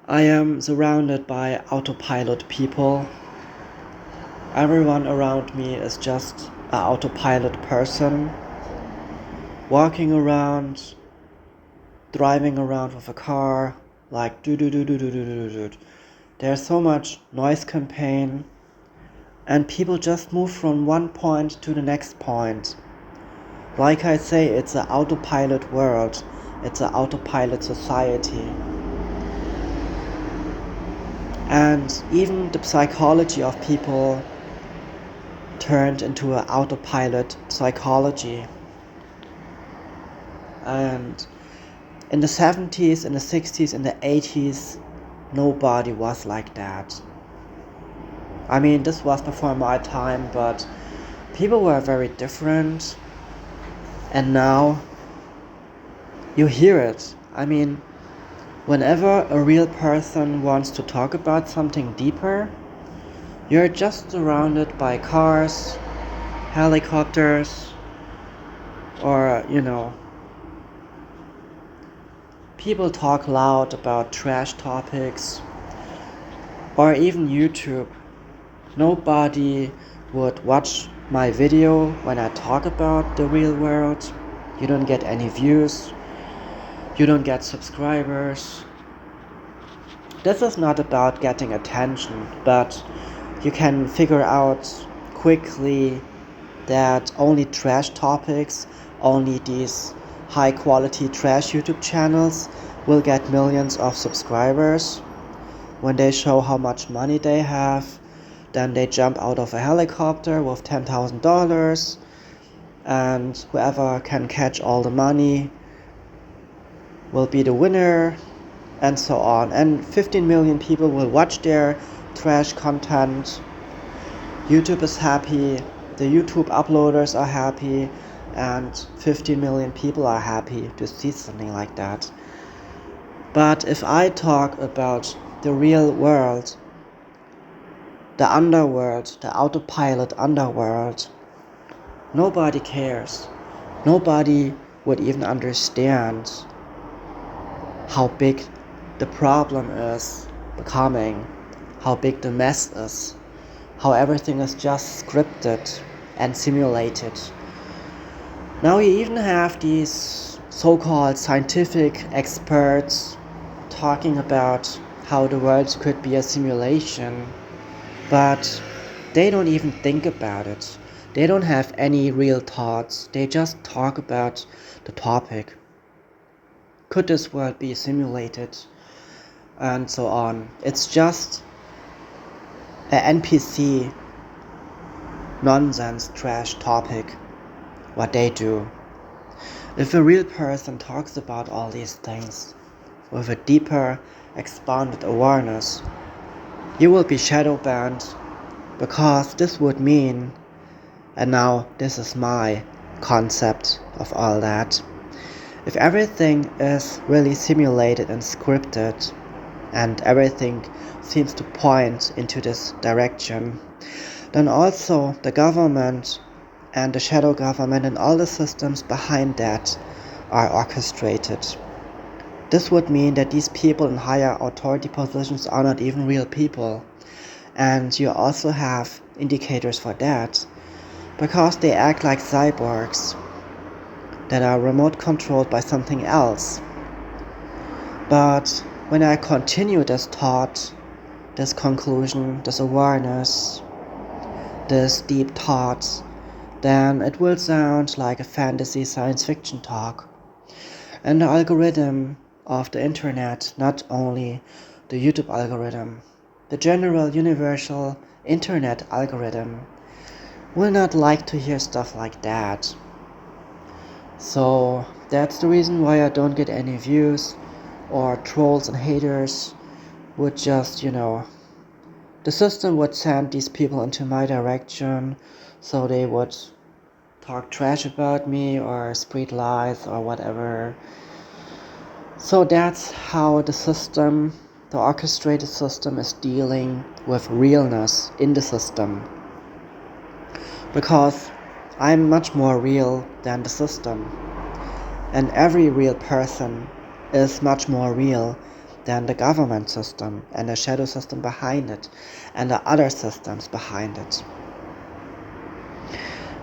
I am surrounded by autopilot people. Everyone around me is just an autopilot person, walking around, driving around with a car, like do do do do do do do do. There's so much noise campaign, and people just move from one point to the next point. Like I say, it's an autopilot world, it's an autopilot society. And even the psychology of people turned into an autopilot psychology. And in the 70s, in the 60s, in the 80s, nobody was like that. I mean, this was before my time, but people were very different. And now you hear it. I mean, whenever a real person wants to talk about something deeper, you're just surrounded by cars, helicopters, or, people talk loud about trash topics, or even YouTube. Nobody would watch my video when I talk about the real world. You don't get any views. You don't get subscribers. This is not about getting attention, but you can figure out quickly that only trash topics, only these high quality trash YouTube channels will get millions of subscribers. When they show how much money they have, then they jump out of a helicopter with $10,000, and whoever can catch all the money will be the winner, and so on. And 15 million people will watch their trash content. YouTube is happy, the YouTube uploaders are happy, and 15 million people are happy to see something like that. But if I talk about the real world, the underworld, the autopilot underworld, nobody cares. Nobody would even understand how big the problem is becoming, how big the mess is, how everything is just scripted and simulated. Now you even have these so-called scientific experts talking about how the world could be a simulation, but they don't even think about it. They don't have any real thoughts. They just talk about the topic. Could this world be simulated? And so on. It's just an NPC nonsense trash topic, what they do. If a real person talks about all these things with a deeper, expanded awareness, you will be shadow banned, because this would mean, and now this is my concept of all that, if everything is really simulated and scripted, and everything seems to point into this direction, then also the government and the shadow government and all the systems behind that are orchestrated. This would mean that these people in higher authority positions are not even real people. And you also have indicators for that, because they act like cyborgs that are remote controlled by something else. But when I continue this thought, this conclusion, this awareness, this deep thoughts, then it will sound like a fantasy science fiction talk. And the algorithm of the internet, not only the YouTube algorithm, the general universal internet algorithm, will not like to hear stuff like that. So that's the reason why I don't get any views, or trolls and haters would just, the system would send these people into my direction, so they would talk trash about me or spread lies or whatever. So that's how the system, the orchestrated system, is dealing with realness in the system. Because I'm much more real than the system. And every real person is much more real than the government system and the shadow system behind it and the other systems behind it.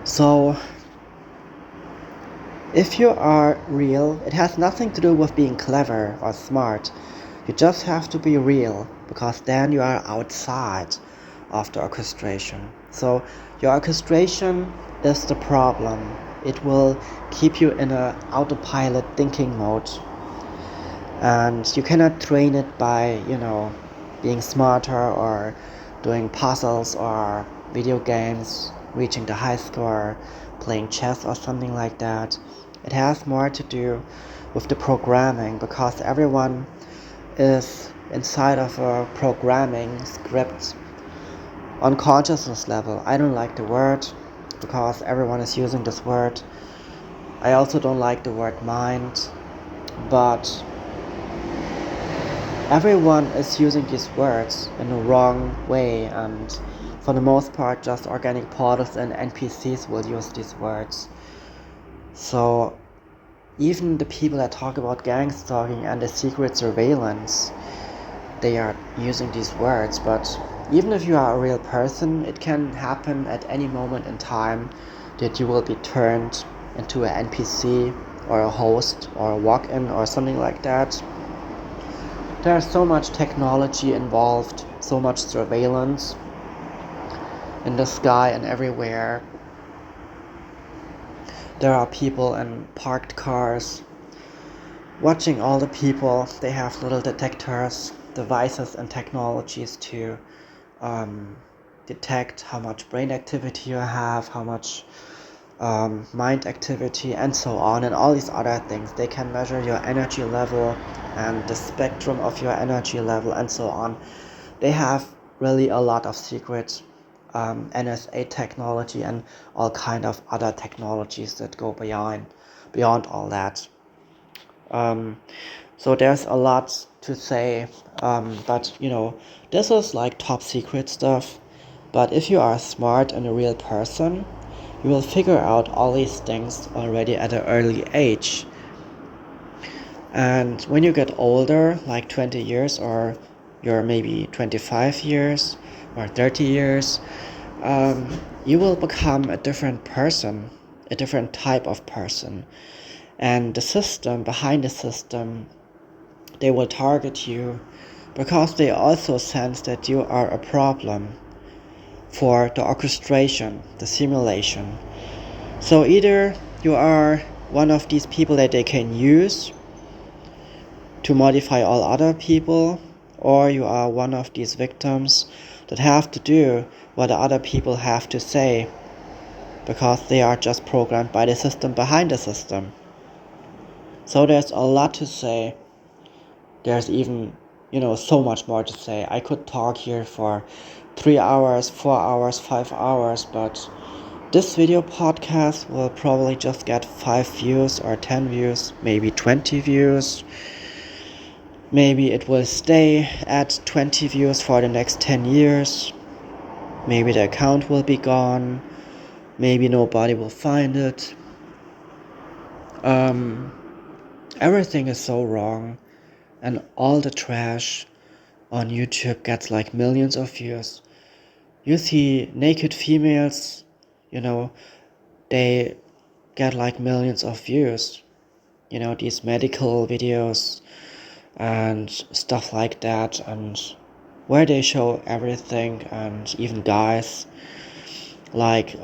So if you are real, it has nothing to do with being clever or smart. You just have to be real, because then you are outside of the orchestration. So your orchestration is the problem. It will keep you in a autopilot thinking mode. And you cannot train it by, being smarter or doing puzzles or video games, reaching the high score, playing chess or something like that. It has more to do with the programming, because everyone is inside of a programming script on consciousness level. I don't like the word because everyone is using this word. I also don't like the word mind, but everyone is using these words in the wrong way, and for the most part just organic portals and NPCs will use these words. So even the people that talk about gang stalking and the secret surveillance, they are using these words. But even if you are a real person, it can happen at any moment in time that you will be turned into an NPC or a host or a walk-in or something like that. There's so much technology involved, so much surveillance in the sky and everywhere. There are people in parked cars watching all the people. They have little detectors, devices and technologies to detect how much brain activity you have, how much mind activity, and so on, and all these other things. They can measure your energy level and the spectrum of your energy level and so on. They have really a lot of secret NSA technology and all kind of other technologies that go beyond all that. So there's a lot to say, but this is like top secret stuff. But if you are smart and a real person, you will figure out all these things already at an early age. And when you get older, like 20 years, or you're maybe 25 years or 30 years, you will become a different person, a different type of person. And the system, behind the system, they will target you because they also sense that you are a problem for the orchestration, the simulation. So either you are one of these people that they can use to modify all other people, or you are one of these victims that have to do what the other people have to say because they are just programmed by the system behind the system. So there's a lot to say. There's even, so much more to say. I could talk here for 3 hours, 4 hours, 5 hours, but this video podcast will probably just get 5 views or 10 views, maybe 20 views. Maybe it will stay at 20 views for the next 10 years. Maybe the account will be gone. Maybe nobody will find it. Everything is so wrong, and all the trash on YouTube gets like millions of views. You see naked females, they get like millions of views. These medical videos and stuff like that, and where they show everything, and even guys, like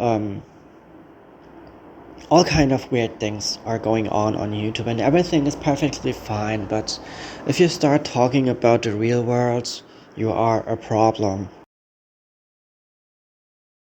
all kind of weird things are going on YouTube, and everything is perfectly fine. But if you start talking about the real world, you are a problem.